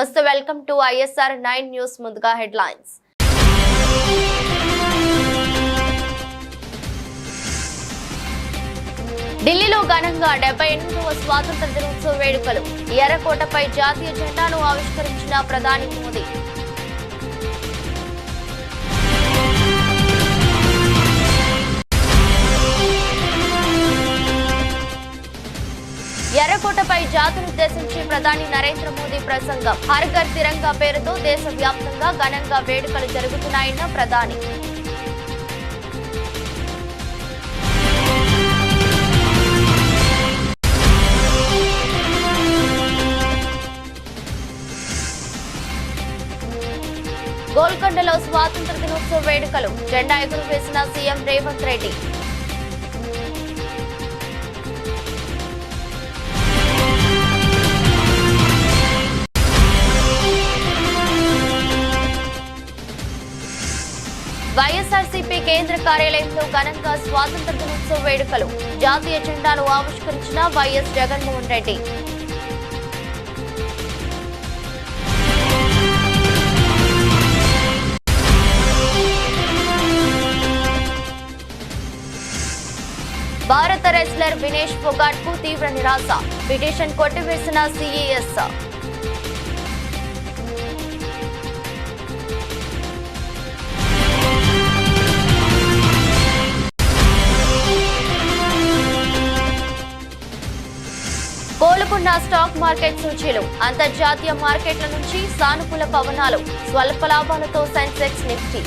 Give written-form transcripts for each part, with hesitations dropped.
నమస్తే welcome to ISR 9 news ముందుగా headlines. ఢిల్లీలో ఘనంగా 78వ స్వాతంత్ర దినోత్సవ వేడుకలు. ఎర్రకోటపై జాతీయ జెండాను ఆవిష్కరించిన ప్రధాని మోదీ. ఎర్రకోటపై జాతినుద్దేశించి ప్రధాని నరేంద్ర మోదీ ప్రసంగం. హర్ ఘర్ తిరంగా పేరుతో దేశవ్యాప్తంగా ఘనంగా వేడుకలు జరుగుతున్నాయన్న ప్రధాని. గోల్కొండలో స్వాతంత్ర దినోత్సవ వేడుకలు. జెండా ఎగురవేసిన సీఎం రేవంత్ రెడ్డి. వైఎస్ఆర్సీపీ కేంద్ర కార్యాలయంలో ఘనంగా స్వాతంత్ర దినోత్సవ వేడుకలు. జాతీయ జెండాను ఆవిష్కరించిన వైఎస్ జగన్మోహన్ రెడ్డి. భారత రెస్లర్ వినేష్ ఫోగాట్ కు తీవ్ర నిరాశ. పిటిషన్ కొట్టివేసిన సిఈఎస్. కోలుకున్న స్టాక్ మార్కెట్ సూచీలు. అంతర్జాతీయ మార్కెట్ల నుంచి సానుకూల పవనాలు. స్వల్ప లాభాలతో సెన్సెక్స్ నిఫ్టీ.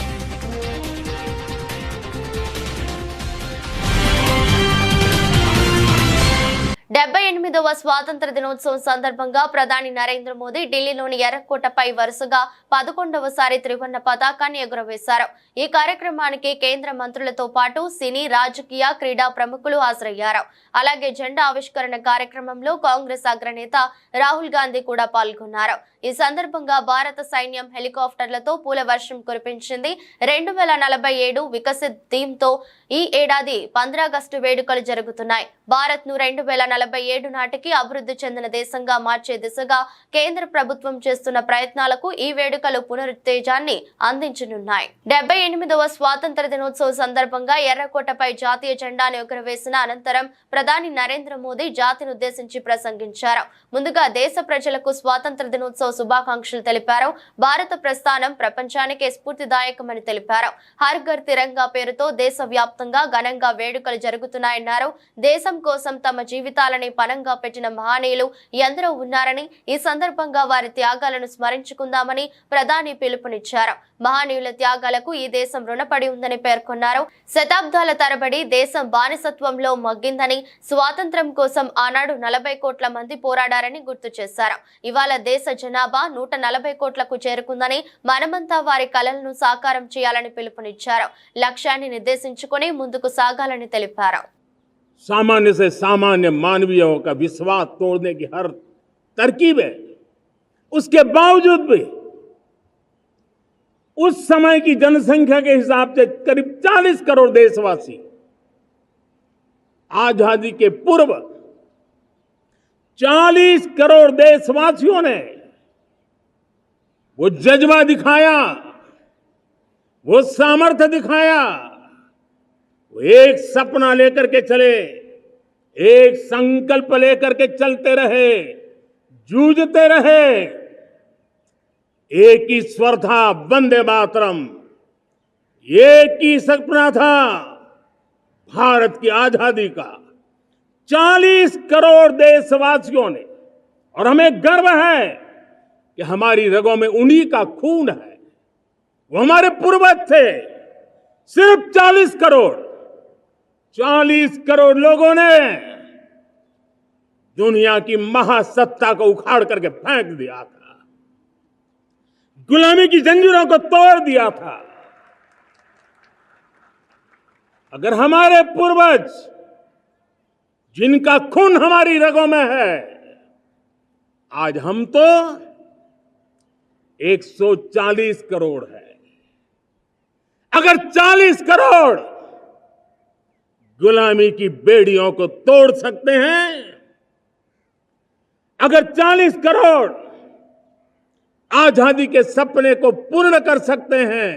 డెబ్బై 78వ స్వాతంత్ర దినోత్సవం సందర్భంగా ప్రధాని నరేంద్ర మోదీ ఢిల్లీలోని ఎర్రకోటపై వరుసగా 11వసారి త్రివర్ణ పతాకాన్ని ఎగురవేశారు. ఈ కార్యక్రమానికి కేంద్ర మంత్రులతో పాటు సినీ, రాజకీయ, క్రీడా ప్రముఖులు హాజరయ్యారు. అలాగే జెండా ఆవిష్కరణ కార్యక్రమంలో కాంగ్రెస్ అగ్రనేత రాహుల్ గాంధీ కూడా పాల్గొన్నారు. ఈ సందర్భంగా భారత సైన్యం హెలికాప్టర్లతో పూల వర్షం కురిపించింది. 2047 వికసిత్ థీమ్ తో ఈ ఏడాది 15 ఆగస్టు వేడుకలు జరుగుతున్నాయి. భారత్ ను 2047 నాటికి అభివృద్ధి చెందిన దేశంగా మార్చే దిశగా కేంద్ర ప్రభుత్వం చేస్తున్న ప్రయత్నాలకు ఈ వేడుకలు పునరుత్తేజాన్ని అందించనున్నాయి. 78వ స్వాతంత్ర దినోత్సవ సందర్భంగా ఎర్రకోటపై జాతీయ జెండాను ఎగురవేసిన అనంతరం ప్రధాని నరేంద్ర మోదీ జాతినుద్దేశించి ప్రసంగించారు. ముందుగా దేశ ప్రజలకు స్వాతంత్ర దినోత్సవ శుభాకాంక్షలు తెలిపారు. భారత ప్రస్థానం ప్రపంచానికే స్ఫూర్తిదాయకమని తెలిపారు. హర్ ఘర్ తిరంగా పేరుతో దేశవ్యాప్తంగా ఘనంగా వేడుకలు జరుగుతున్నాయన్నారు. దేశం కోసం తమ జీవితాలని పణంగా పెట్టిన మహనీయులు ఎందరో ఉన్నారని, ఈ సందర్భంగా వారి త్యాగాలను స్మరించుకుందామని ప్రధాని పిలుపునిచ్చారు. మహనీయుల త్యాగాలకు ఈ దేశం రుణపడి ఉందని పేర్కొన్నారు. శతాబ్దాల తరబడి దేశం బానిసత్వంలో మగ్గిందని, స్వాతంత్ర్యం కోసం ఆనాడు 40 కోట్ల మంది పోరాడారని గుర్తు చేశారు. ఇవాళ దేశ జనాభా 140 కోట్లకు చేరుకుందని, మనమంతా వారి కలలను సాకారం చేయాలని పిలుపునిచ్చారు. లక్ష్యాన్ని నిర్దేశించుకుని ముందుకు సాగాలని తెలిపారు. सामान्य से सामान्य मानवीयों का विश्वास तोड़ने की हर तरकीब है। उसके बावजूद भी उस समय की जनसंख्या के हिसाब से करीब 40 करोड़ देशवासी आजादी के पूर्व 40 करोड़ देशवासियों ने वो जज्बा दिखाया, वो सामर्थ्य दिखाया, एक सपना लेकर के चले, एक संकल्प लेकर के चलते रहे, जूझते रहे। एक ही स्वर था, वंदे मातरम। एक ही सपना था, भारत की आजादी का। 40 करोड़ देशवासियों ने, और हमें गर्व है कि हमारी रगों में उन्हीं का खून है। वो हमारे पूर्वज थे। सिर्फ 40 करोड़ लोगों ने दुनिया की महासत्ता को उखाड़ करके फेंक दिया था, गुलामी की जंजीरों को तोड़ दिया था। अगर हमारे पूर्वज, जिनका खून हमारी रगों में है, आज हम तो 140 करोड़ है। अगर 40 करोड़ गुलामी की बेड़ियों को तोड़ सकते हैं, अगर 40 करोड़ आजादी के सपने को पूर्ण कर सकते हैं,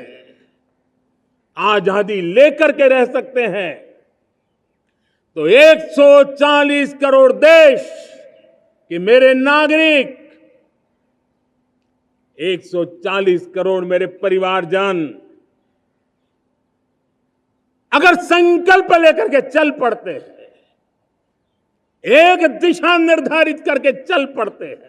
आजादी लेकर के रह सकते हैं, तो 140 करोड़ देश के मेरे नागरिक, 140 करोड़ मेरे परिवारजन अगर संकल्प लेकर के चल पड़ते हैं, एक दिशा निर्धारित करके चल पड़ते हैं,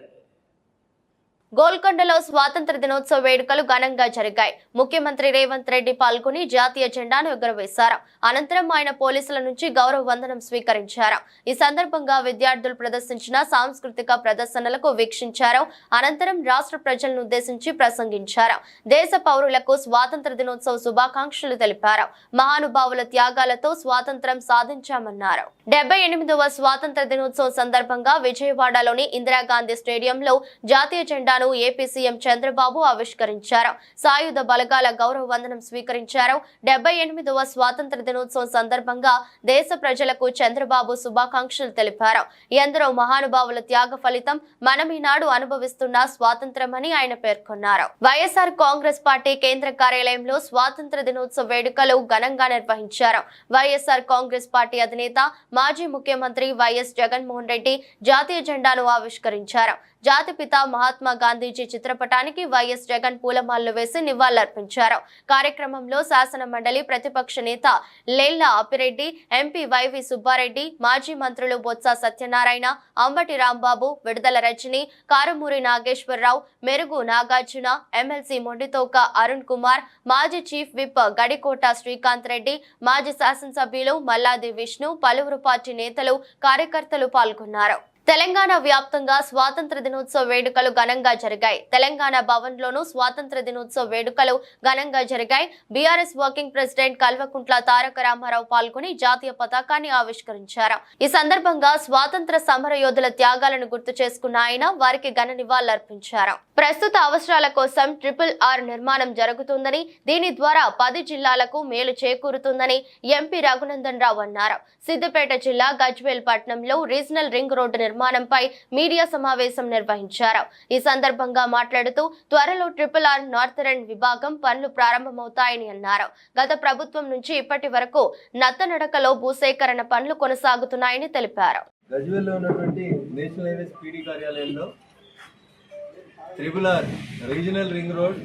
గోల్కొండలో స్వాతంత్ర దినోత్సవ వేడుకలు ఘనంగా జరిగాయి. ముఖ్యమంత్రి రేవంత్ రెడ్డి పాల్గొని జాతీయ జెండాను ఎగురవేశారు. అనంతరం ఆయన పోలీసుల నుంచి గౌరవ వందనం స్వీకరించారు. ఈ సందర్భంగా విద్యార్థులు ప్రదర్శించిన సాంస్కృతిక ప్రదర్శనలకు వీక్షించారు. అనంతరం రాష్ట్ర ప్రజలను ఉద్దేశించి ప్రసంగించారు. దేశ పౌరులకు స్వాతంత్ర దినోత్సవ శుభాకాంక్షలు తెలిపారు. మహానుభావుల త్యాగాలతో స్వాతంత్రం సాధించామన్నారు. 78వ స్వాతంత్ర దినోత్సవం సందర్భంగా విజయవాడలోని ఇందిరాగాంధీ స్టేడియంలో జాతీయ జెండా ఏపీ సీఎం చంద్రబాబు ఆవిష్కరించారు. సాయుధ బలగాల గౌరవ వందనం స్వీకరించారు. 78వ స్వాతంత్ర దినోత్సవం సందర్భంగా దేశ ప్రజలకు చంద్రబాబు శుభాకాంక్షలు తెలిపారు. ఎందరో మహానుభావుల త్యాగ ఫలితం మనం ఈనాడు అనుభవిస్తున్న స్వాతంత్రమని ఆయన పేర్కొన్నారు. వైఎస్ఆర్ కాంగ్రెస్ పార్టీ కేంద్ర కార్యాలయంలో స్వాతంత్ర దినోత్సవ వేడుకలు ఘనంగా నిర్వహించారు. వైఎస్ఆర్ కాంగ్రెస్ పార్టీ అధినేత మాజీ ముఖ్యమంత్రి వైఎస్ జగన్మోహన్ రెడ్డి జాతీయ జెండాను ఆవిష్కరించారు. జాతిపిత మహాత్మా గాంధీజీ చిత్రపటానికి వైఎస్ జగన్ పూలమాలలు వేసి నివాళులర్పించారు. కార్యక్రమంలో శాసన మండలి ప్రతిపక్ష నేత లేళ్ల అప్పిరెడ్డి, ఎంపీ వైవి సుబ్బారెడ్డి, మాజీ మంత్రులు బొత్స సత్యనారాయణ, అంబటి రాంబాబు, విడుదల రజని, కారుమూరి నాగేశ్వరరావు, మెరుగు నాగార్జున, ఎమ్మెల్సీ మొండితోక అరుణ్ కుమార్, మాజీ చీఫ్ విప్ గడికోట శ్రీకాంత్ రెడ్డి, మాజీ శాసనసభ్యులు మల్లాది విష్ణు, పలువురు పార్టీ నేతలు, కార్యకర్తలు పాల్గొన్నారు. తెలంగాణ వ్యాప్తంగా స్వాతంత్ర దినోత్సవ వేడుకలు ఘనంగా జరిగాయి. తెలంగాణ భవన్ లోను స్వాతంత్ర దినోత్సవ వేడుకలు ఘనంగా జరిగాయి. BRS working president Kalvakuntla Taraka Ramarao పాల్గొని జాతీయ పతాకాన్ని ఆవిష్కరించారు. ఈ సందర్భంగా స్వాతంత్ర సమర యోధుల త్యాగాలను గుర్తు చేసుకున్న ఆయన వారికి ఘన నివాళులర్పించారు. ప్రస్తుత అవసరాల కోసం RRR నిర్మాణం జరుగుతుందని, దీని ద్వారా 10 జిల్లాలకు మేలు చేకూరుతుందని ఎంపీ రఘునందన్ రావు అన్నారు. సిద్దిపేట జిల్లా గజ్వేల్ పట్టణంలో రీజనల్ రింగ్ రోడ్డు నిర్మాణంపై మీడియా సమావేశం నిర్వహించారు. ఈ సందర్భంగా మాట్లాడుతూ త్వరలో RRR నార్థరన్ విభాగం పనులు ప్రారంభమవుతాయని అన్నారు. గత ప్రభుత్వం నుంచి ఇప్పటి వరకు నత్తనడకలో భూసేకరణ పనులు కొనసాగుతున్నాయని తెలిపారు. గజ్వేల్లో ఉన్నటువంటి నేషనల్ హైవేస్ పీడీ కార్యాలయంలో RRR regional ring road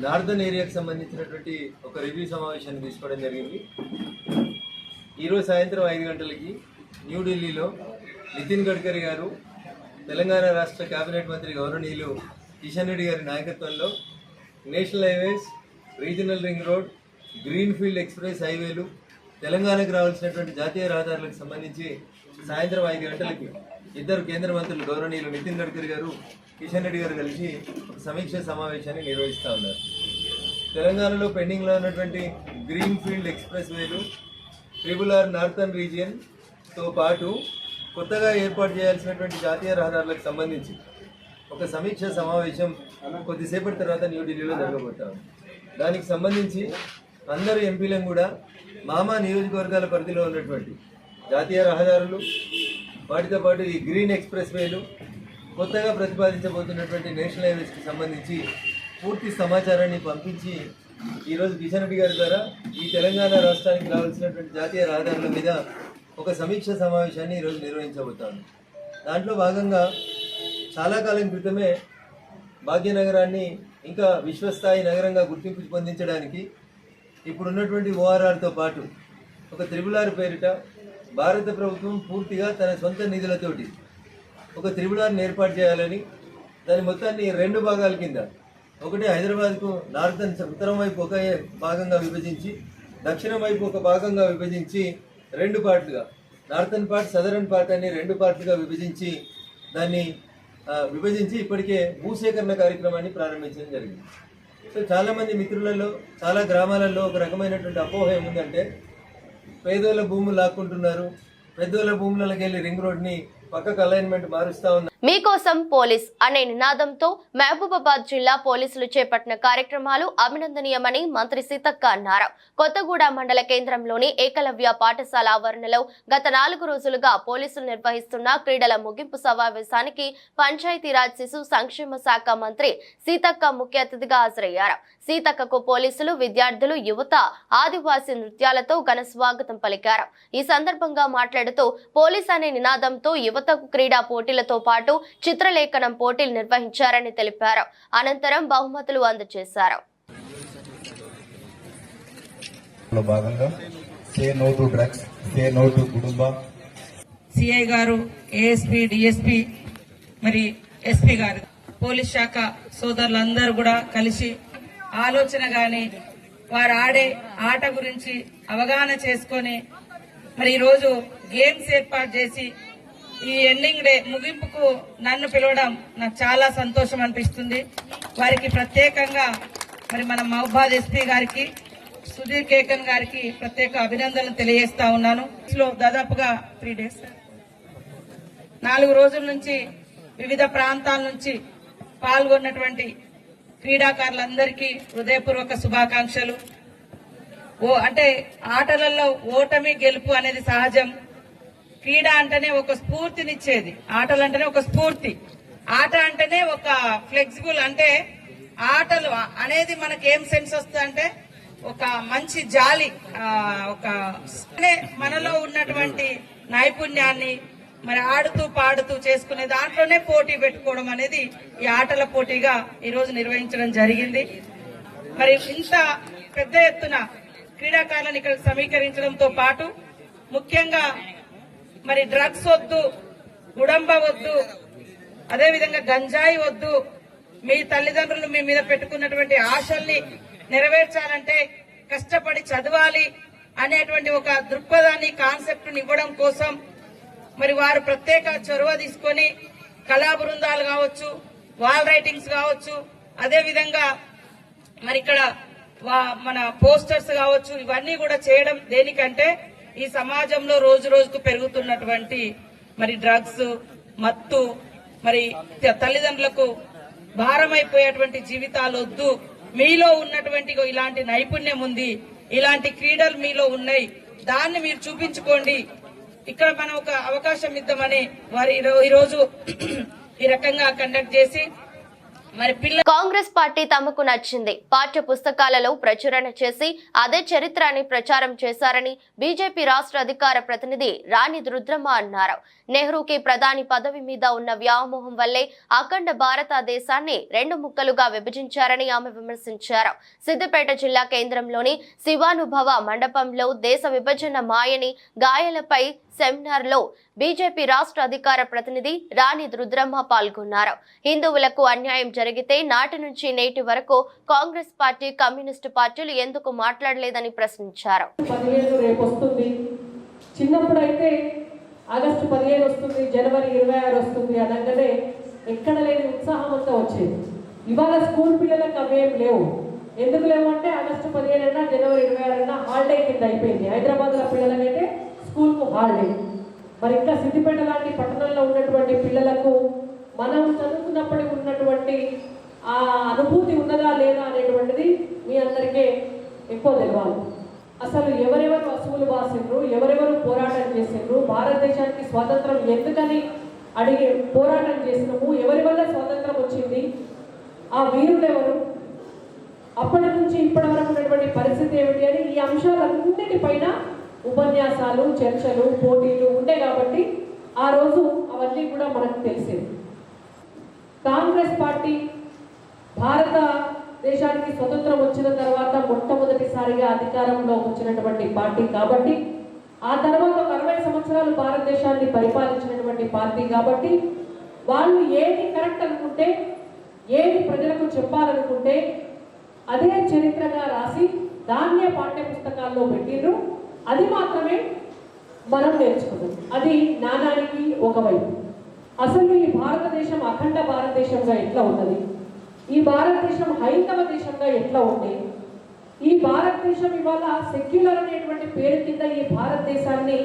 northern ఏరియాకి సంబంధించినటువంటి ఒక రివ్యూ సమావేశాన్ని తీసుకోవడం జరిగింది. ఈరోజు సాయంత్రం 5 గంటలకి న్యూఢిల్లీలో నితిన్ గడ్కరీ గారు, తెలంగాణ రాష్ట్ర కేబినెట్ మంత్రి గౌరవనీయులు కిషన్ రెడ్డి గారి నాయకత్వంలో national highways, regional ring road, green field express హైవేలు, తెలంగాణకు రావాల్సినటువంటి జాతీయ రహదారులకు సంబంధించి సాయంత్రం 5 గంటలకి ఇద్దరు కేంద్ర మంత్రులు గౌరవనీయులు నితిన్ గడ్కరీ గారు, కిషన్ రెడ్డి గారు కలిసి ఒక సమీక్ష సమావేశాన్ని నిర్వహిస్తూ ఉన్నారు. తెలంగాణలో పెండింగ్లో ఉన్నటువంటి గ్రీన్ ఫీల్డ్ ఎక్స్ప్రెస్ వేలు, RRR నార్థన్ రీజియన్తో పాటు కొత్తగా ఏర్పాటు చేయాల్సినటువంటి జాతీయ రహదారులకు సంబంధించి ఒక సమీక్ష సమావేశం కొద్దిసేపటి తర్వాత న్యూఢిల్లీలో జరగబోతాం. దానికి సంబంధించి అందరు ఎంపీలను కూడా మామా నియోజకవర్గాల పరిధిలో ఉన్నటువంటి జాతీయ రహదారులు, వాటితో పాటు ఈ గ్రీన్ ఎక్స్ప్రెస్ వేలు, కొత్తగా ప్రతిపాదించబోతున్నటువంటి నేషనల్ హైవేస్కి సంబంధించి పూర్తి సమాచారాన్ని పంపించి ఈరోజు కిషన్ రెడ్డి గారి ద్వారా ఈ తెలంగాణ రాష్ట్రానికి రావాల్సినటువంటి జాతీయ రహదారుల మీద ఒక సమీక్ష సమావేశాన్ని ఈరోజు నిర్వహించబోతాను. దాంట్లో భాగంగా చాలా కాలం క్రితమే భాగ్యనగరాన్ని ఇంకా విశ్వస్థాయి నగరంగా గుర్తింపు పొందించడానికి ఇప్పుడున్నటువంటి ORRతో పాటు ఒక RRR పేరిట భారత ప్రభుత్వం పూర్తిగా తన సొంత నిధులతోటి ఒక RRRని ఏర్పాటు చేయాలని, దాని మొత్తాన్ని 2 భాగాల కింద, ఒకటి హైదరాబాద్కు నార్థన్ ఉత్తరం వైపు ఒక భాగంగా విభజించి, దక్షిణం వైపు ఒక భాగంగా విభజించి 2 పార్ట్లుగా, నార్థన్ పార్ట్, సదరన్ పార్ట్ అని 2 పార్ట్లుగా విభజించి దాన్ని ఇప్పటికే భూసేకరణ కార్యక్రమాన్ని ప్రారంభించడం జరిగింది. సో చాలామంది మిత్రులలో, చాలా గ్రామాలలో ఒక రకమైనటువంటి అపోహ ఏముందంటే పేదోళ్ళ భూములు లాక్కుంటున్నారు, పెద్దోళ్ళ భూములకి వెళ్ళి రింగ్ రోడ్ని పక్కకు అలైన్మెంట్ మారుస్తా ఉన్నారు. మీకోసం పోలీస్ అనే నినాదంతో మహబూబాబాద్ జిల్లా పోలీసులు చేపట్టిన కార్యక్రమాలు అభినందనీయమని మంత్రి సీతక్క అన్నారు. కొత్తగూడ మండల కేంద్రంలోని ఏకలవ్య పాఠశాల ఆవరణలో గత 4 రోజులుగా పోలీసులు నిర్వహిస్తున్న క్రీడల ముగింపు సమావేశానికి పంచాయతీరాజ్ శిశు సంక్షేమ శాఖ మంత్రి సీతక్క ముఖ్య అతిథిగా హాజరయ్యారు. సీతక్కకు పోలీసులు, విద్యార్థులు, యువత ఆదివాసీ నృత్యాలతో ఘన స్వాగతం పలికారు. ఈ సందర్భంగా మాట్లాడుతూ పోలీస్ అనే నినాదంతో యువతకు క్రీడా పోటీలతో పాటు చిత్రలేఖనం పోటీలు నిర్వహించారని తెలిపారు. అనంతరం బహుమతులు అందజేశారు. భాగంగా say no to drugs, say no to కుటుంబ సిఐ గారు, ఏఎస్పీ, డిఎస్పీ, మరి ఎస్పీ గారు, పోలీస్ శాఖ సోదరులందరూ కూడా కలిసి ఆలోచన గాని వారు ఆడే ఆట గురించి అవగాహన చేసుకొని మరి ఈరోజు గేమ్స్ ఏర్పాటు చేసి ఈ ఎండింగ్ డే ముగింపుకు నన్ను పిలవడం నాకు చాలా సంతోషం అనిపిస్తుంది. వారికి ప్రత్యేకంగా మరి మన మహబూబాబాద్ ఎస్పీ గారికి, సుధీర్ కేకన్ గారికి ప్రత్యేక అభినందనలు తెలియజేస్తా ఉన్నాను. దాదాపుగా 3 days 4 రోజుల నుంచి వివిధ ప్రాంతాల నుంచి పాల్గొన్నటువంటి క్రీడాకారులందరికీ హృదయపూర్వక శుభాకాంక్షలు. అంటే ఆటలలో ఓటమి గెలుపు అనేది సహజం. క్రీడ అంటేనే ఒక స్ఫూర్తినిచ్చేది, ఆటలు అంటేనే ఒక స్ఫూర్తి, ఆట అంటేనే ఒక ఫ్లెక్సిబుల్. అంటే ఆటలు అనేది మనకి ఏం సెన్స్ వస్తుంది అంటే ఒక మంచి జాలి, ఒక మనలో ఉన్నటువంటి నైపుణ్యాన్ని మరి ఆడుతూ పాడుతూ చేసుకునే దాంట్లోనే పోటీ పెట్టుకోవడం అనేది ఈ ఆటల పోటీగా ఈ రోజు నిర్వహించడం జరిగింది. మరి ఇంత పెద్ద ఎత్తున క్రీడాకారులను ఇక్కడ సమీకరించడంతో పాటు ముఖ్యంగా మరి డ్రగ్స్ వద్దు, గుడంబ వద్దు, అదేవిధంగా గంజాయి వద్దు, మీ తల్లిదండ్రులు మీ మీద పెట్టుకున్నటువంటి ఆశల్ని నెరవేర్చాలంటే కష్టపడి చదవాలి అనేటువంటి ఒక దృక్పథాన్ని, కాన్సెప్ట్ ఇవ్వడం కోసం మరి వారు ప్రత్యేక చొరవ తీసుకొని కళా బృందాలు కావచ్చు, వాల్ రైటింగ్స్ కావచ్చు, అదేవిధంగా మరి ఇక్కడ మన పోస్టర్స్ కావచ్చు, ఇవన్నీ కూడా చేయడం దేనికంటే ఈ సమాజంలో రోజు రోజుకు పెరుగుతున్నటువంటి మరి డ్రగ్స్, మత్తు, మరి తల్లిదండ్రులకు భారమైపోయేటువంటి జీవితాలు వద్దు. మీలో ఉన్నటువంటి ఇలాంటి నైపుణ్యం ఉంది, ఇలాంటి క్రీడలు మీలో ఉన్నాయి, దాన్ని మీరు చూపించుకోండి, ఇక్కడ మనం ఒక అవకాశం ఇద్దామని వారు ఈరోజు ఈ రకంగా కండక్ట్ చేసి కాంగ్రెస్ పార్టీ తమకు నచ్చింది పాఠ్య పుస్తకాలలో ప్రచురణ చేసి అదే చరిత్రని ప్రచారం చేశారని బీజేపీ రాష్ట్ర అధికార ప్రతినిధి రాణి రుద్రమ్మ అన్నారు. నెహ్రూకి ప్రధాని పదవి మీద ఉన్న వ్యామోహం వల్లే అఖండ భారతదేశాన్ని 2 ముక్కలుగా విభజించారని ఆమె విమర్శించారు. సిద్దిపేట జిల్లా కేంద్రంలోని శివానుభవ మండపంలో దేశ విభజన మాయని గాయాలపై సెమినార్ లో బీజేపీ రాష్ట్ర అధికార ప్రతినిధి రాణి రుద్రమ్మ పాల్గొన్నారు. హిందువులకు అన్యాయం జరిగితే నాటి నుంచి నేటి వరకు కాంగ్రెస్ పార్టీ, కమ్యూనిస్టు పార్టీలు ఎందుకు మాట్లాడలేదని ప్రశ్నించారు. చిన్నప్పుడైతే ఆగస్టు 15 వస్తుంది, జనవరి 26 వస్తుంది అనగానే ఎక్కడ లేని ఉత్సాహం అంతా వచ్చేది. ఇవాళ స్కూల్ పిల్లలకు అవేం లేవు. ఎందుకు లేవు అంటే ఆగస్టు 15 అయినా జనవరి 26 అయినా హాలిడే కింద అయిపోయింది. హైదరాబాద్లో పిల్లలకైతే స్కూల్కు హాలిడే. మరి ఇంకా సిద్దిపేట లాంటి పట్టణంలో ఉన్నటువంటి పిల్లలకు మనం చదువుకున్నప్పటికి ఉన్నటువంటి ఆ అనుభూతి ఉన్నదా లేదా అనేటువంటిది మీ అందరికీ ఎక్కువ తెలియాలి. అసలు ఎవరెవరు అసువులు బాసిండ్రు, ఎవరెవరు పోరాటం చేసిండ్రు, భారతదేశానికి స్వాతంత్రం ఎందుకని అడిగి పోరాటం చేసినాము, ఎవరి వల్ల స్వాతంత్రం వచ్చింది, ఆ వీరులు ఎవరు, అప్పటి నుంచి ఇప్పటి వరకు ఉన్నటువంటి పరిస్థితి ఏమిటి అని ఈ అంశాలన్నిటిపైన ఉపన్యాసాలు, చర్చలు, పోటీలు ఉండే కాబట్టి ఆ రోజు అవన్నీ కూడా మనకు తెలిసేది. కాంగ్రెస్ పార్టీ భారతదేశానికి స్వతంత్రం వచ్చిన తర్వాత మొట్టమొదటిసారిగా అధికారంలో వచ్చినటువంటి పార్టీ కాబట్టి, ఆ తర్వాత 40 సంవత్సరాలు భారతదేశాన్ని పరిపాలించినటువంటి పార్టీ కాబట్టి, వాళ్ళు ఏది కరెక్ట్ అనుకుంటే, ఏది ప్రజలకు చెప్పాలనుకుంటే అదే చరిత్రగా రాసి దాన్నే పాఠ్య పుస్తకాల్లో పెట్టిండ్రు. అది మాత్రమే మనం నేర్చుకున్నాం. అది నానానికి ఒకవైపు. అసలు ఈ భారతదేశం అఖండ భారతదేశంగా ఎట్లా ఉన్నది, ఈ భారతదేశం హైందవ దేశంగా ఎట్లా ఉంది, ఈ భారతదేశం ఇవాళ సెక్యులర్ అనేటువంటి పేరు కింద ఈ భారతదేశాన్ని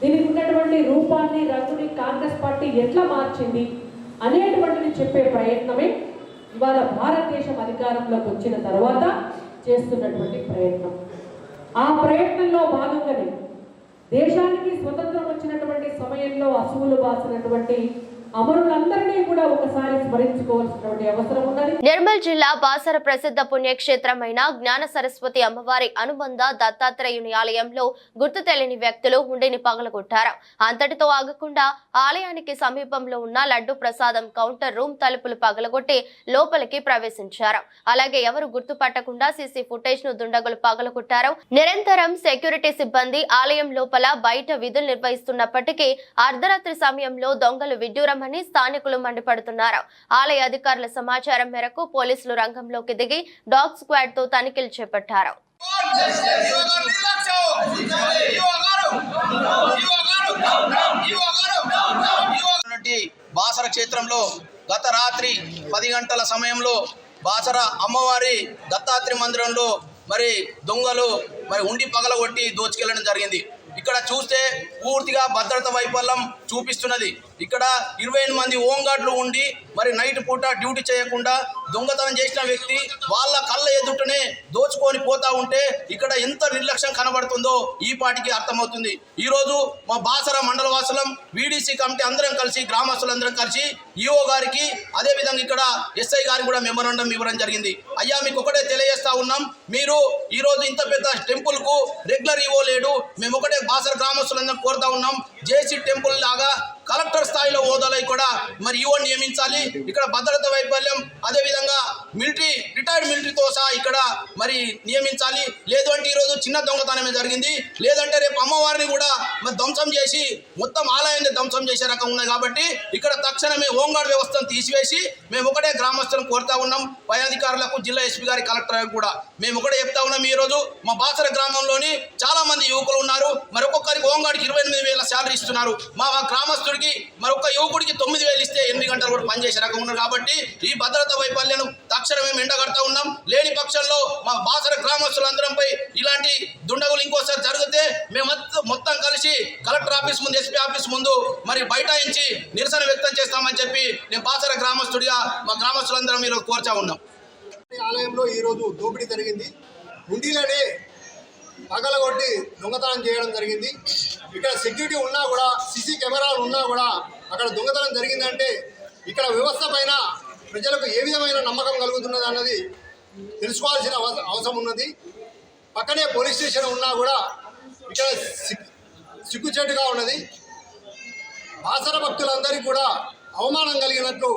దీనికి ఉన్నటువంటి రూపాన్ని రంగుని కాంగ్రెస్ పార్టీ ఎట్లా మార్చింది అనేటువంటిది చెప్పే ప్రయత్నమే ఇవాళ భారతదేశం అధికారంలోకి వచ్చిన తర్వాత చేస్తున్నటువంటి ప్రయత్నం. ఆ ప్రయత్నంలో భాగంగానే దేశానికి స్వతంత్రం వచ్చినటువంటి సమయంలో అసువులు బాసినటువంటి అమరులందరినీ కూడా ఒకసారి స్మరించుకోవాల్సినటువంటి అవసరం ఉన్నది. నిర్మల్ జిల్లా బాసర ప్రసిద్ధ పుణ్యక్షేత్రమైన జ్ఞాన సరస్వతి అమ్మవారి అనుబంధ దత్తాత్రేయుని ఆలయంలో గుర్తు తెలియని వ్యక్తులు హుండీని పగలగొట్టారు. అంతటితో ఆగకుండా ఆలయానికి సమీపంలో ఉన్న లడ్డు ప్రసాదం కౌంటర్ రూమ్ తలుపులు పగలగొట్టి లోపలికి ప్రవేశించారు. అలాగే ఎవరు గుర్తుపట్టకుండా సీసీ ఫుటేజ్ ను దుండగులు పగలగొట్టారు. నిరంతరం సెక్యూరిటీ సిబ్బంది ఆలయం లోపల బయట విధులు నిర్వహిస్తున్నప్పటికీ అర్ధరాత్రి సమయంలో దొంగలు విడ్డూరం అని స్థానికులు మండిపడుతున్నారు. ఆలయ అధికారుల సమాచారం మేరకు పోలీసులు రంగంలోకి దిగి డాగ్ స్క్వాడ్ తో తనిఖీలు చేపట్టారు. బాసర క్షేత్రంలో గత రాత్రి 10 గంటల సమయంలో బాసర అమ్మవారి దత్తాత్రేయ మందిరంలో మరి దొంగలు ఉండి పగలగొట్టి దోచుకెళ్లడం జరిగింది. ఇక్కడ చూస్తే పూర్తిగా భద్రత వైఫల్యం చూపిస్తున్నది. ఇక్కడ 28 మంది హోంగార్డులు ఉండి మరి నైట్ పూట డ్యూటీ చేయకుండా దొంగతనం చేసిన వ్యక్తి వాళ్ళ కళ్ళ ఎదుటనే దోచుకొని పోతా ఉంటే ఇక్కడ ఎంత నిర్లక్ష్యం కనబడుతుందో ఈ పాటికి అర్థమవుతుంది. ఈరోజు మా బాసర మండల వాసులం వీడీసీ కమిటీ అందరం కలిసి గ్రామస్తులందరం కలిసి ఈఓ గారికి అదేవిధంగా ఇక్కడ ఎస్ఐ గారికి కూడా మెమోరాండం ఇవ్వడం జరిగింది. అయ్యా మీకు ఒకటే తెలియజేస్తా ఉన్నాం, మీరు ఈరోజు ఇంత పెద్ద టెంపుల్కు రెగ్యులర్ ఈఓ లేడు, మేము ఒకటే బాసర గ్రామస్తులందరం కోరుతా ఉన్నాం, జేసీ టెంపుల్ లాగా కలెక్టర్ స్థాయిలో హోదాలో కూడా మరి ఈవో నియమించాలి. ఇక్కడ భద్రత వైఫల్యం అదేవిధంగా రిటైర్డ్ మిలిటరీతో సహా ఇక్కడ మరి నియమించాలి. లేదు అంటే ఈరోజు చిన్న దొంగతనమే జరిగింది, లేదంటే రేపు అమ్మవారిని కూడా మరి ధ్వంసం చేసి మొత్తం ఆలయాన్ని ధ్వంసం చేసే రకం ఉన్నాయి. కాబట్టి ఇక్కడ తక్షణమే హోంగార్డ్ వ్యవస్థను తీసివేసి మేము ఒకటే గ్రామస్తులను కోరుతా ఉన్నాం, పై అధికారులకు జిల్లా ఎస్పీ గారి కలెక్టర్ కూడా మేము ఒకటే చెప్తా ఉన్నాం. ఈరోజు మా బాసర గ్రామంలోని చాలా మంది యువకులు ఉన్నారు, మరి ఒక్కొక్కరికి హోంగార్డ్కి 28,000 శాలరీ ఇస్తున్నారు. మా గ్రామస్తుడికి మరొక యువకుడికి 9,000 ఇస్తే 8 గంటలు కూడా పనిచేసే రకం ఉన్నారు. కాబట్టి ఈ భద్రత వైఫల్యం తక్షణమే ఎండగడతా ఉన్నాం. లేని పక్షంలో మా బాసర గ్రామస్తులందరంపై ఇలాంటి దుండగులు ఇంకోసారి జరిగితే మేము మొత్తం కలిసి కలెక్టర్ ఆఫీస్ ముందు ఎస్పీ ఆఫీస్ ముందు మరి బైఠాయించి నిరసన వ్యక్తం చేస్తామని చెప్పి నేను బాసర గ్రామస్తుడిగా మా గ్రామస్తులందరం ఈరోజు కోరుతా ఉన్నాం. ఆలయంలో ఈరోజు దోపిడీ జరిగింది. హుండీలోనే పగలగొట్టి దొంగతనం చేయడం జరిగింది. ఇక్కడ సెక్యూరిటీ ఉన్నా కూడా సీసీ కెమెరాలు ఉన్నా కూడా అక్కడ దొంగతనం జరిగిందంటే ఇక్కడ వ్యవస్థ పైన ప్రజలకు ఏ విధమైన నమ్మకం కలుగుతున్నది అన్నది తెలుసుకోవాల్సిన అవసరం ఉన్నది. పక్కనే పోలీస్ స్టేషన్ ఉన్నా కూడా ఇక్కడ సిగ్గుచేటుగా ఉన్నది. బాసర భక్తులందరికీ కూడా అవమానం కలిగినట్లు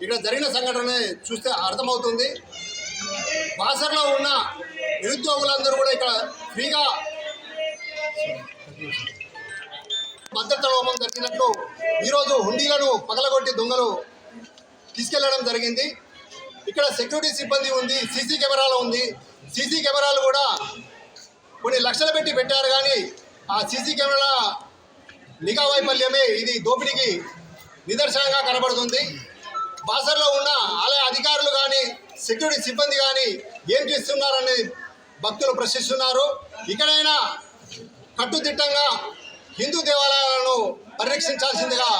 ఇక్కడ జరిగిన సంఘటన చూస్తే అర్థమవుతుంది. బాసరలో ఉన్న నిరుద్యోగులందరూ కూడా ఇక్కడ ఫ్రీగా భద్రత లోపం జరిగినట్లు ఈరోజు హుండీలను పగలగొట్టి దొంగలు తీసుకెళ్లడం జరిగింది. ఇక్కడ సెక్యూరిటీ సిబ్బంది ఉంది, సీసీ కెమెరాలు ఉంది. సీసీ కెమెరాలు కూడా కొన్ని లక్షలు పెట్టారు, కానీ ఆ సీసీ కెమెరా నిఘా వైఫల్యమే ఇది దోపిడీకి నిదర్శనంగా కనబడుతుంది. బాసర్లో ఉన్న ఆలయ అధికారులు కానీ సెక్యూరిటీ సిబ్బంది కానీ ఏం చేస్తున్నారని భక్తులు ప్రశ్నిస్తున్నారు. ఇకనైనా కట్టుదిట్టంగా హిందూ దేవాలయాలను పరిరక్షించాల్సిందిగా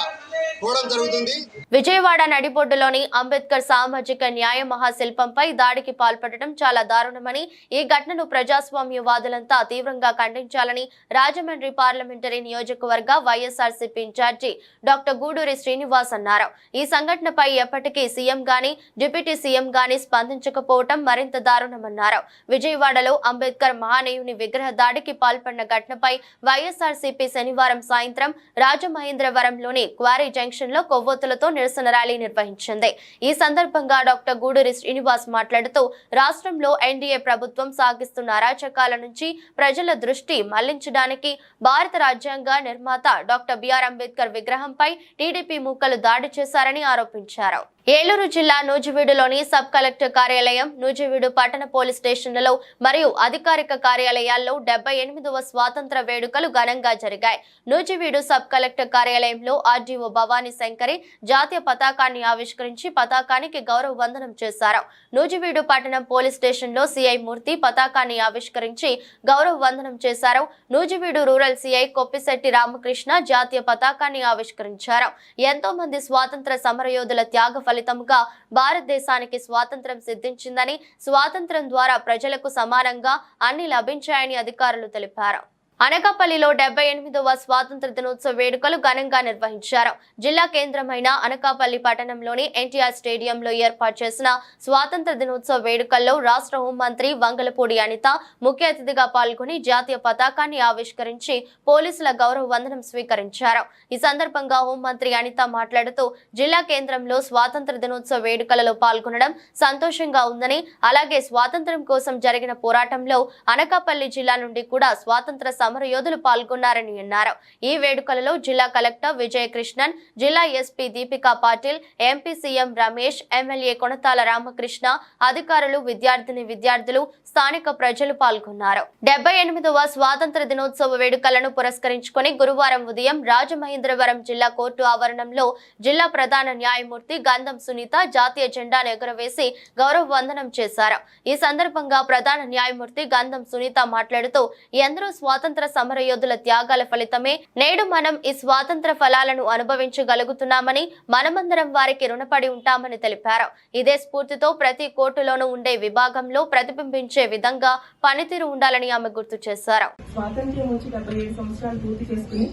కోరడం జరుగుతుంది. విజయవాడ నడిబొడ్డులోని అంబేద్కర్ సామాజిక న్యాయ మహాశిల్పంపై దాడికి పాల్పడటం చాలా దారుణమని, ఈ ఘటనను ప్రజాస్వామ్యవాదులంతా తీవ్రంగా ఖండించాలని రాజమండ్రి పార్లమెంటరీ నియోజకవర్గ వైఎస్ఆర్సీపీ ఇన్ఛార్జి డాక్టర్ గూడూరి శ్రీనివాస్ అన్నారు. ఈ సంఘటనపై ఎప్పటికీ సీఎం గాని డిప్యూటీ సీఎం గాని స్పందించకపోవటం మరింత దారుణమన్నారు. విజయవాడలో అంబేద్కర్ మహానీయుని విగ్రహ దాడికి పాల్పడిన ఘటనపై వైఎస్ఆర్సీపీ శనివారం సాయంత్రం రాజమహేంద్రవరంలోని క్వారీ జంక్షన్ లో కొవ్వొత్తులతో నిరసన ర్యాలీ నిర్వహించింది. ఈ సందర్భంగా డాక్టర్ గూడూరి శ్రీనివాస్ మాట్లాడుతూ రాష్ట్రంలో ఎన్డీఏ ప్రభుత్వం సాగిస్తున్న అరాచకాల నుంచి ప్రజల దృష్టి మళ్లించడానికి భారత రాజ్యాంగ నిర్మాత డాక్టర్ బిఆర్ అంబేద్కర్ విగ్రహంపై టీడీపీ మూకలు దాడి చేశారని ఆరోపించారు. ఏలూరు జిల్లా నూజివీడులోని సబ్ కలెక్టర్ కార్యాలయం, నూజివీడు పట్టణ పోలీస్ స్టేషన్లలో మరియు అధికారిక కార్యాలయాల్లో 78వ స్వాతంత్ర వేడుకలు ఘనంగా జరిగాయి. నూజివీడు సబ్ కలెక్టర్ కార్యాలయంలో ఆర్డీఓ భవానీ శంకరి జాతీయ పతాకాన్ని ఆవిష్కరించి పతాకానికి గౌరవ వందనం చేశారు. నూజివీడు పట్టణం పోలీస్ స్టేషన్లో సిఐ మూర్తి పతాకాన్ని ఆవిష్కరించి గౌరవ వందనం చేశారు. నూజివీడు రూరల్ సిఐ కొప్పిశెట్టి రామకృష్ణ జాతీయ పతాకాన్ని ఆవిష్కరించారు. ఎంతో మంది స్వాతంత్ర సమరయోధుల త్యాగ ఫలితంగా భారతదేశానికి స్వాతంత్రం సిద్ధించిందని, స్వాతంత్రం ద్వారా ప్రజలకు సమానంగా అన్ని లభించాయని అధికారులు తెలిపారు. అనకాపల్లిలో 78వ స్వాతంత్ర దినోత్సవ వేడుకలు ఘనంగా నిర్వహించారు. జిల్లా కేంద్రమైన అనకాపల్లి పట్టణంలోని ఎన్టీఆర్ స్టేడియంలో ఏర్పాటు చేసిన స్వాతంత్ర దినోత్సవ వేడుకల్లో రాష్ట్ర హోంమంత్రి వంగలపూడి అనిత ముఖ్య అతిథిగా పాల్గొని జాతీయ పతాకాన్ని ఆవిష్కరించి పోలీసుల గౌరవ వందనం స్వీకరించారు. ఈ సందర్భంగా హోంమంత్రి అనిత మాట్లాడుతూ జిల్లా కేంద్రంలో స్వాతంత్ర దినోత్సవ వేడుకలలో పాల్గొనడం సంతోషంగా ఉందని, అలాగే స్వాతంత్ర్యం కోసం జరిగిన పోరాటంలో అనకాపల్లి జిల్లా నుండి కూడా స్వాతంత్ర సమరయోధులు పాల్గొన్నారని అన్నారు. ఈ వేడుకలలో జిల్లా కలెక్టర్ విజయకృష్ణన్, జిల్లా SP Deepika Patil, MP CM Ramesh, MLA Konathala Ramakrishna, అధికారులు, విద్యార్థులు, స్థానిక ప్రజలు పాల్గొన్నారు. 78వ స్వాతంత్ర దినోత్సవ వేడుకలను పురస్కరించుకొని గురువారం ఉదయం రాజమహేంద్రవరం జిల్లా కోర్టు ఆవరణంలో జిల్లా ప్రధాన న్యాయమూర్తి గంధం సునీత జాతీయ జెండాను ఎగురవేసి గౌరవ వందనం చేశారు. ఈ సందర్భంగా ప్రధాన న్యాయమూర్తి గంధం సునీత మాట్లాడుతూ ఎందరో స్వాతంత్ర సమరయోధుల త్యాగాల ఫలితమే నేడు మనం ఈ స్వాతంత్ర ఫలాలను అనుభవించగలుగుతున్నామని, మనమందరం వారికి రుణపడి ఉంటామని తెలిపారు. ఇదే స్ఫూర్తితో ప్రతి కోర్టులోనూ ఉండే విభాగంలో ప్రతిబింబించే విధంగా పనితీరు ఉండాలని ఆమె గుర్తు చేశారు. స్వాతంత్ర్యం వచ్చి 77 సంవత్సరాలు పూర్తి చేసుకుని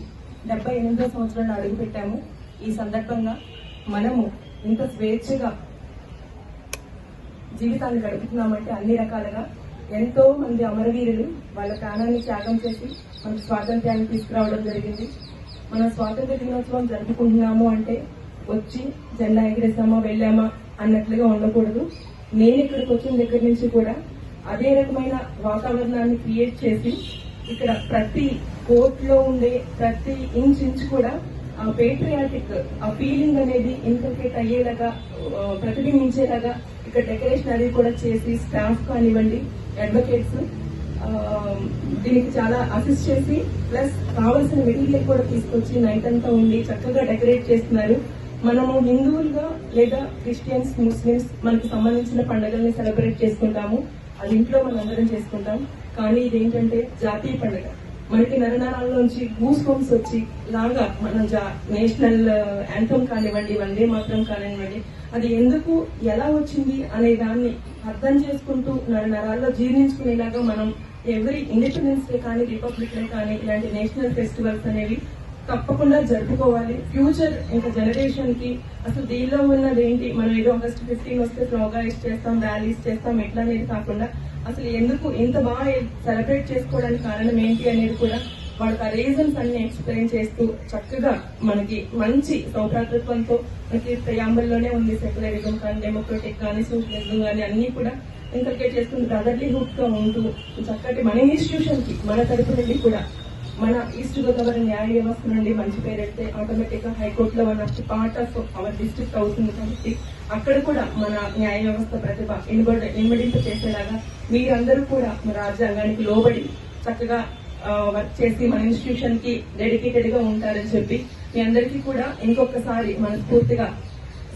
78వ సంవత్సరంలో అడుగుపెట్టాము. ఈ సందర్భంగా మనము ఇంత స్వేచ్ఛగా జీవితాన్ని గడుపుతున్నామంటే అన్ని రకాలుగా ఎంతో మంది అమరవీరులు వాళ్ళ ప్రాణాన్ని త్యాగం చేసి మనకు స్వాతంత్ర్యాన్ని తీసుకురావడం జరిగింది. మనం స్వాతంత్ర దినోత్సవం జరుపుకుంటున్నాము అంటే వచ్చి జెండా ఎగిరేసామా వెళ్ళామా అన్నట్లుగా ఉండకూడదు. నేను ఇక్కడికి వచ్చిన దగ్గర నుంచి కూడా అదే రకమైన వాతావరణాన్ని క్రియేట్ చేసి ఇక్కడ ప్రతి కోర్టులో ఉండే ప్రతి ఇంచ్ కూడా ఆ పేట్రియాటిక్ ఆ ఫీలింగ్ అనేది ఇన్కల్కేట్ అయ్యేలాగా ప్రతిబింబించేలాగా ఇక్కడ డెకరేషన్ అది కూడా చేసి స్టాఫ్ కానివ్వండి, అడ్వకేట్స్ దీనికి చాలా అసిస్ట్ చేసి ప్లస్ కావాల్సిన మెటీరియల్ కూడా తీసుకొచ్చి నైట్ అంతా ఉండి చక్కగా డెకరేట్ చేస్తున్నారు. మనము హిందువులుగా లేదా క్రిస్టియన్స్, ముస్లిమ్స్ మనకు సంబంధించిన పండుగల్ని సెలబ్రేట్ చేసుకుంటాము. అది ఇంట్లో మనందరం చేసుకుంటాం. కానీ ఇదేంటంటే జాతీయ పండుగ. మనకి నరనరాల్లోంచి గూస్ బంప్స్ వచ్చి లాగా మన నేషనల్ యాంథమ్ కానివ్వండి, వందే మాత్రం కానివ్వండి, అది ఎందుకు ఎలా వచ్చింది అనే దాన్ని అర్థం చేసుకుంటూ నరాల్లో జీర్ణించుకునేలాగా మనం ఎవ్రీ ఇండిపెండెన్స్ డే కానీ, రిపబ్లిక్ డే కానీ ఇలాంటి నేషనల్ ఫెస్టివల్స్ అనేవి తప్పకుండా జరుపుకోవాలి. ఫ్యూచర్ ఇంకా జనరేషన్ కి అసలు దీనిలో ఉన్నది ఏంటి, మనం ఏదో ఆగస్ట్ 15 వస్తే ప్రోగ్రామ్స్ చేస్తాం, ర్యాలీస్ చేస్తాం ఎట్లా అనేది కాకుండా అసలు ఎందుకు ఇంత బాగా సెలబ్రేట్ చేసుకోవడానికి కారణం ఏంటి అనేది కూడా వాళ్ళకి ఆ రీజన్స్ అన్ని ఎక్స్ప్లెయిన్ చేస్తూ చక్కగా మనకి మంచి సౌభ్రాతృత్వంతో మనకి ప్రియాంబుల్లోనే ఉంది సెక్యులరిజం కానీ, డెమోక్రటిక్ కానీ, సోషలిజం కానీ అన్ని కూడా ఇంకల్కేట్ చేస్తూ బ్రదర్లీహుడ్ గా ఉంటూ చక్కటి మన ఇన్స్టిట్యూషన్ కి మన తరపు నుండి కూడా మన ఈస్ట్ గోదావరి న్యాయ వ్యవస్థ నుండి మంచి పేరెడితే ఆటోమేటిక్ గా హైకోర్టులో one of the part of our district అవుతుంది. కాబట్టి అక్కడ కూడా మన న్యాయ వ్యవస్థ ప్రతిభ ఇన్వడింపు చేసేలాగా మీరందరూ కూడా మన రాజ్యాంగానికి లోబడి చక్కగా వర్క్ చేసి మన ఇన్స్టిట్యూషన్ కి డెడికేటెడ్ గా ఉంటారని చెప్పి మీ అందరికీ కూడా ఇంకొకసారి మనస్ఫూర్తిగా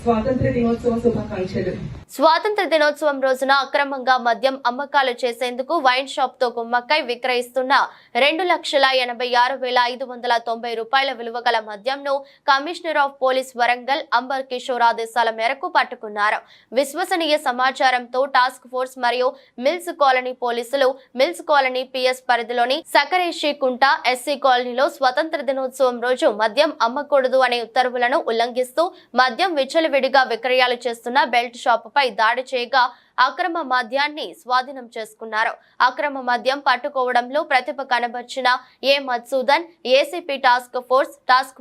స్వాతంత్ర దినోత్సవ శుభాకాంక్షలు. స్వాతంత్ర దినోత్సవం రోజున అక్రమంగా మద్యం అమ్మకాలు చేసేందుకు వైన్ షాప్ తో కుమ్మక్కై విక్రయిస్తున్న 2,86,590 రూపాయల విలువ గల మద్యంను commissioner of police Warangal Amber Kishore ఆదేశాల మేరకు పట్టుకున్నారు. విశ్వసనీయ సమాచారంతో టాస్క్ ఫోర్స్ మరియు మిల్స్ కాలనీ పోలీసులు మిల్స్ కాలనీ పిఎస్ పరిధిలోని సకరేషి కుంట ఎస్సీ కాలనీలో స్వాతంత్ర దినోత్సవం రోజు మద్యం అమ్మకూడదు అనే ఉత్తర్వులను ఉల్లంఘిస్తూ మద్యం విచ్చలవిడిగా విక్రయాలు చేస్తున్న బెల్ట్ షాప్ దాడి చేయగా అక్రమ మద్యాన్ని స్వాధీనం చేసుకున్నారు. అక్రమ మద్యం పట్టుకోవడంలో ప్రతిభ కనబర్చిన A Madhusudan, ACP task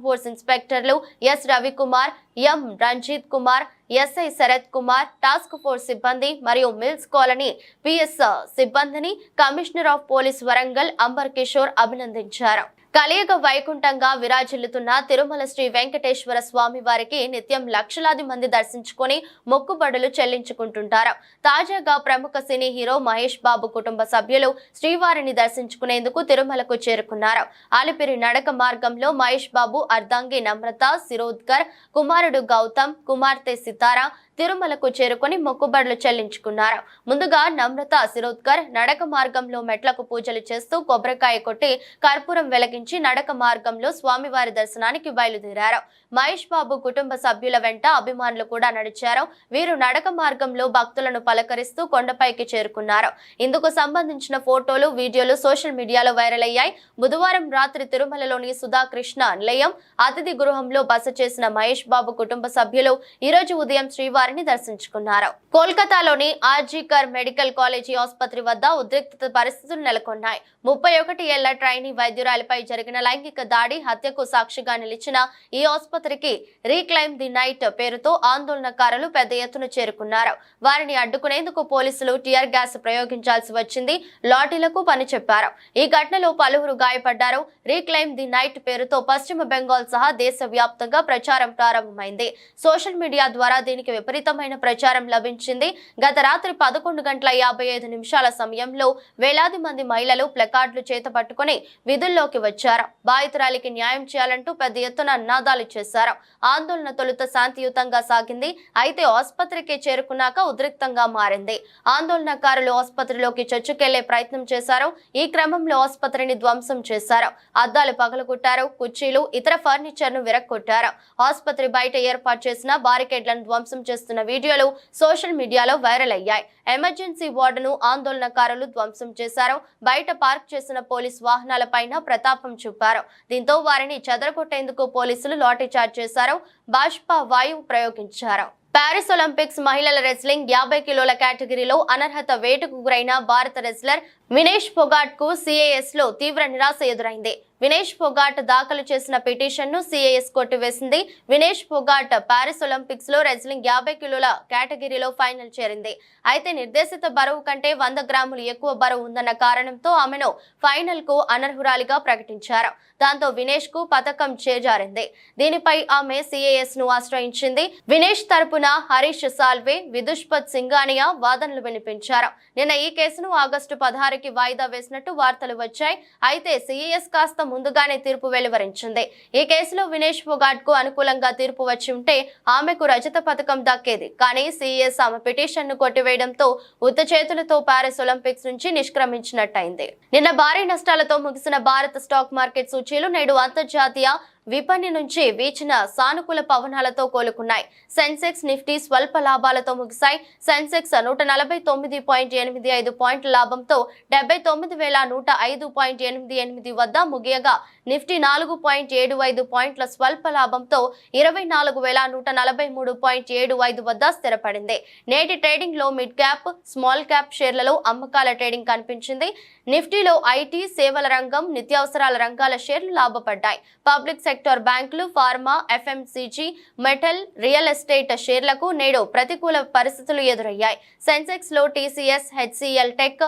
force ఇన్స్పెక్టర్లు S Ravikumar, M Ranjit Kumar, SI Sharath Kumar, task force సిబ్బంది మరియు మిల్స్ కాలనీ పిఎస్ సిబ్బందిని commissioner of police Warangal Amber Kishore అభినందించారు. కలియుగ వైకుంఠంగా విరాజిల్లుతున్న తిరుమల శ్రీ వెంకటేశ్వర స్వామి వారికి నిత్యం లక్షలాది మంది దర్శించుకొని మొక్కుబడులు చెల్లించుకుంటుంటారు. తాజాగా ప్రముఖ సినీ హీరో మహేష్ బాబు కుటుంబ సభ్యులు శ్రీవారిని దర్శించుకునేందుకు తిరుమలకు చేరుకున్నారు. అలిపిరి నడక మార్గంలో మహేష్ బాబు అర్ధాంగి నమ్రత శిరోద్కర్, కుమారుడు గౌతమ్, కుమార్తె సితారా తిరుమలకు చేరుకొని మొక్కుబడులు చెల్లించుకున్నారు. ముందుగా నమ్రత శిరోద్కర్ నడక మార్గంలో మెట్లకు పూజలు చేస్తూ కొబ్బరికాయ కొట్టి కర్పూరం వెలిగించి నడక మార్గంలో స్వామివారి దర్శనానికి బయలుదేరారు. మహేష్ బాబు కుటుంబ సభ్యుల వెంట అభిమానులు కూడా నడిచారు. వీరు నడక మార్గంలో భక్తులను పలకరిస్తూ కొండపైకి చేరుకున్నారు. ఇందుకు సంబంధించిన ఫోటోలు, వీడియోలు సోషల్ మీడియాలో వైరల్ అయ్యాయి. బుధవారం రాత్రి తిరుమలలోని సుధాకృష్ణ నిలయం అతిథి గృహంలో బస చేసిన మహేష్ బాబు కుటుంబ సభ్యులు ఈ రోజు ఉదయం శ్రీవారిని దర్శించుకున్నారు. కోల్కతాలోని ఆర్జీకర్ మెడికల్ కాలేజీ ఆసుపత్రి వద్ద ఉద్రిక్తత పరిస్థితులు నెలకొన్నాయి. 31 ఏళ్ల ట్రైనీ వైద్యురాలిపై జరిగిన లైంగిక దాడి హత్యకు సాక్షిగా నిలిచిన ఈ ఆసుపత్రికి రీక్లైమ్ ది నైట్ పేరుతో ఆందోళనకారులు పెద్ద ఎత్తున చేరుకున్నారు. వారిని అడ్డుకునేందుకు పోలీసులు టియర్ గ్యాస్ ప్రయోగించాల్సి వచ్చింది. లాఠీలకు పని చెప్పారు. ఈ ఘటనలో పలువురు గాయపడ్డారు. రీక్లైమ్ ది నైట్ పేరుతో పశ్చిమ బెంగాల్ సహా దేశవ్యాప్తంగా ప్రచారం ప్రారంభమైంది. సోషల్ మీడియా ద్వారా దీనికి విపరీతమైన ప్రచారం లభించింది. గత రాత్రి 11:55 సమయంలో వేలాది మంది మహిళలు ప్లకార్డులు చేతపట్టుకుని విధుల్లోకి వచ్చారు. బాధితురాలికి న్యాయం చేయాలంటూ పెద్ద ఎత్తున నినాదాలు చేశారు. ఆందోళన తొలుత శాంతియుతంగా సాగింది. అయితే ఆసుపత్రికి చేరుకున్నాక ఉద్రిక్తంగా మారింది. ఆందోళనకారులు ఆసుపత్రిలోకి చొచ్చుకెళ్లే ప్రయత్నం చేశారు. ఈ క్రమంలో ఆసుపత్రిని ధ్వంసం చేశారు. అద్దాలు పగలగొట్టారు. కుర్చీలు, ఇతర ఫర్నిచర్ ను విరక్కొట్టారు. ఆసుపత్రి బయట ఏర్పాటు చేసిన బారికేడ్లను ధ్వంసం చేస్తున్న వీడియోలు సోషల్ మీడియాలో వైరల్ అయ్యాయి. ఎమర్జెన్సీ వార్డును ఆందోళనకారులు ధ్వంసం చేశారు. బయట పార్క్ చేసిన పోలీస్ వాహనాలపైన ప్రతాపం చూపారు. దీంతో వారిని చెదరగొట్టేందుకు పోలీసులు లాఠీచార్జ్ చేశారు. బాష్ప వాయువు ప్రయోగించారు. పారిస్ ఒలింపిక్స్ మహిళల రెజ్లింగ్ 50 కిలోల కేటగిరీలో అనర్హత వేటుకు గురైన భారత రెజ్లర్ వినేష్ ఫోగాట్ కు సిఏఎస్ లో తీవ్ర నిరాశ ఎదురైంది. వినేష్ ఫోగాట్ దాఖలు చేసిన పిటిషన్ ను సిఏఎస్ కొట్టివేసింది. వినేష్ ఫోగాట్ పారిస్ ఒలింపిక్స్ లో రెజ్లింగ్ 50 కిలోల కేటగిరీలో ఫైనల్ చేరింది. అయితే నిర్దేశిత బరువు కంటే 100 గ్రాములు ఎక్కువ బరువు ఉందన్న కారణంతో ఆమెను ఫైనల్ కు అనర్హురాలిగా ప్రకటించారు. దాంతో వినేష్ కు పతకం చేజారింది. దీనిపై ఆమె సిఏఎస్ ను ఆశ్రయించింది. వినేష్ తరపున హరీష్ సాల్వే, విదుష్పత్ సింఘానియా వాదనలు వినిపించారు. నిన్న ఈ కేసును ఆగస్టు 16కి వాయిదా వేసినట్టు వార్తలు వచ్చాయి. అయితే సిఏఎస్ కాస్త ముందుగానే తీర్పు వెలువరించింది. ఈ కేసులో వినేష్ ఫోగాట్ కు అనుకూలంగా తీర్పు వచ్చి ఉంటే ఆమెకు రజత పథకం దక్కేది. కానీ సిఎస్ ఆమె పిటిషన్ ను కొట్టివేయడంతో ఉత్త చేతులతో పారిస్ ఒలింపిక్స్ నుంచి నిష్క్రమించినట్టయింది. నిన్న భారీ నష్టాలతో ముగిసిన భారత స్టాక్ మార్కెట్ సూచీలు నేడు అంతర్జాతీయ విపణి నుంచి వీచిన సానుకూల పవనాలతో కోలుకున్నాయి. సెన్సెక్స్, నిఫ్టీ స్వల్ప లాభాలతో ముగిశాయి. సెన్సెక్స్ 149.85 పాయింట్ల లాభంతో 79,105.88 వద్ద ముగియగా నిఫ్టీ 4.75 పాయింట్ల స్వల్ప లాభంతో 24,143.75 వద్ద స్థిరపడింది. నేటి ట్రేడింగ్ లో మిడ్ క్యాప్, స్మాల్ క్యాప్ షేర్లలో అమ్మకాల ట్రేడింగ్ కనిపించింది. నిఫ్టీలో ఐటీ, సేవల రంగం, నిత్యావసరాల రంగాల షేర్లు లాభపడ్డాయి. పబ్లిక్ సెక్టర్ బ్యాంకులు, pharma, FMCG, metal, real estate షేర్లకు నేడు ప్రతికూల పరిస్థితులు ఎదురయ్యాయి. సెన్సెక్స్ లో TCS, HCL tech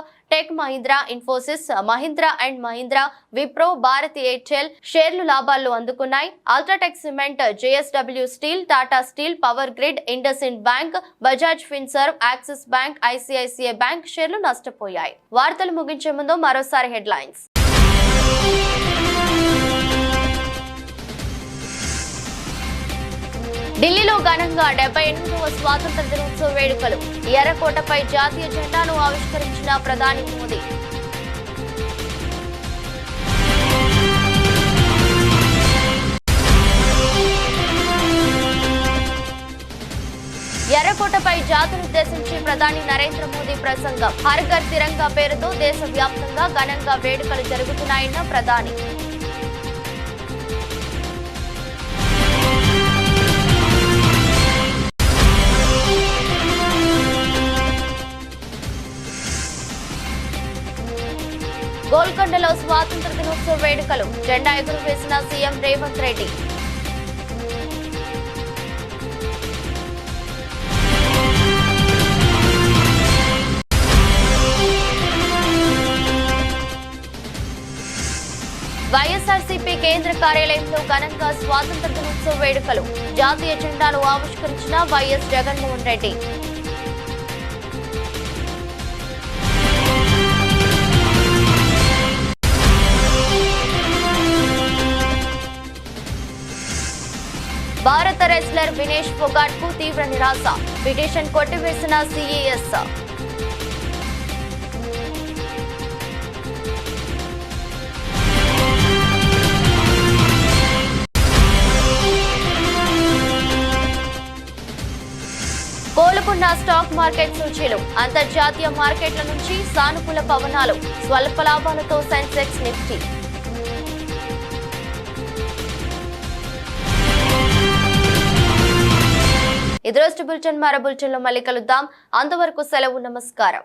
Mahindra, Infosys, Mahindra and Mahindra, Wipro, Bharti Airtel షేర్లు లాభాలు అందుకున్నాయి. UltraTech cement, JSW steel, Tata steel, power grid, IndusInd bank, Bajaj Finserv, Axis bank, ICICI bank షేర్లు నష్టపోయాయి. వార్తలు ముగించే ముందు మరోసారి హెడ్లైన్స్. ఢిల్లీలో ఘనంగా 78వ స్వాతంత్ర దినోత్సవ వేడుకలు. ఎర్రకోటపై జాతీయ జెండాను ఆవిష్కరించిన ప్రధాని మోదీ. ఎర్రకోటపై జాతినుద్దేశించి ప్రధాని నరేంద్ర మోదీ ప్రసంగం. హర్ ఘర్ తిరంగా పేరుతో దేశవ్యాప్తంగా ఘనంగా వేడుకలు జరుగుతున్నాయన్న ప్రధాని. గోల్కొండలో స్వాతంత్ర దినోత్సవ వేడుకలు. జెండా ఎగురవేసిన సీఎం రేవంత్ రెడ్డి. వైఎస్ఆర్సీపీ కేంద్ర కార్యాలయంలో ఘనంగా స్వాతంత్ర దినోత్సవ వేడుకలు. జాతీయ జెండాను ఆవిష్కరించిన వైఎస్ జగన్మోహన్ రెడ్డి. భారత రెస్లర్ వినేష్ ఫోగాట్ కు తీవ్ర నిరాశ. పిటిషన్ కొట్టివేసిన సిఈఎస్. కోలుకున్న స్టాక్ మార్కెట్ సూచీలు. అంతర్జాతీయ మార్కెట్ల నుంచి సానుకూల పవనాలు. స్వల్ప లాభాలతో సెన్సెక్స్ నిఫ్టీ. ఇది రోజు బులెటిన్. మరో బులెటిన్లో మళ్ళీ కలుద్దాం. అంతవరకు సెలవు. నమస్కారం.